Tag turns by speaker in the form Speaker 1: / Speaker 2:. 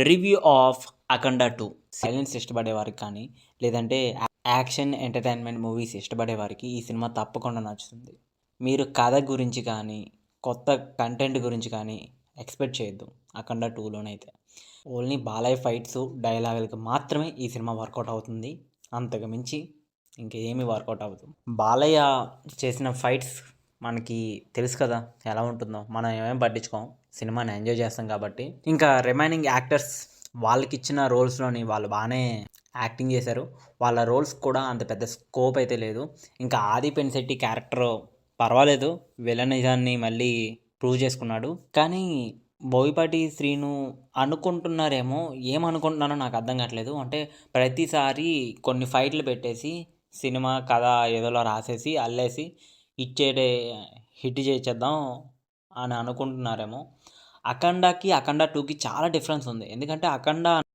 Speaker 1: Review of Akhanda 2. Silence ఇష్టపడే వారికి కానీ, లేదంటే యాక్షన్ ఎంటర్టైన్మెంట్ మూవీస్ ఇష్టపడే వారికి ఈ సినిమా తప్పకుండా నచ్చుతుంది. మీరు కథ గురించి కానీ, కొత్త కంటెంట్ గురించి కానీ ఎక్స్పెక్ట్ చేయొద్దు అఖండ 2లోనైతే. ఓన్లీ బాలయ్య ఫైట్స్, డైలాగులకి మాత్రమే ఈ సినిమా వర్కౌట్ అవుతుంది. అంతకు మించి ఇంకేమీ వర్కౌట్ అవ్వదు. బాలయ్య చేసిన ఫైట్స్ మనకి తెలుసు కదా ఎలా ఉంటుందో. మనం ఏమేమి పట్టించుకోం, సినిమాని ఎంజాయ్ చేస్తాం కాబట్టి. ఇంకా రిమైనింగ్ యాక్టర్స్ వాళ్ళకి ఇచ్చిన రోల్స్లోని వాళ్ళు బాగానే యాక్టింగ్ చేశారు. వాళ్ళ రోల్స్ కూడా అంత పెద్ద స్కోప్ అయితే లేదు. ఇంకా ఆది పెనిశెట్టి క్యారెక్టర్ పర్వాలేదు, విలనిజాన్ని మళ్ళీ ప్రూవ్ చేసుకున్నాడు. కానీ బోయపాటి శ్రీను అనుకుంటున్నారేమో, ఏమనుకుంటున్నారో నాకు అర్థం కావట్లేదు. అంటే ప్రతిసారి కొన్ని ఫైట్లు పెట్టేసి సినిమా కథ ఏదోలా రాసేసి అల్లేసి హిట్ చేసేద్దాం అని అనుకుంటున్నారేమో. అఖండ 2కి చాలా డిఫరెన్స్ ఉంది. ఎందుకంటే అఖండ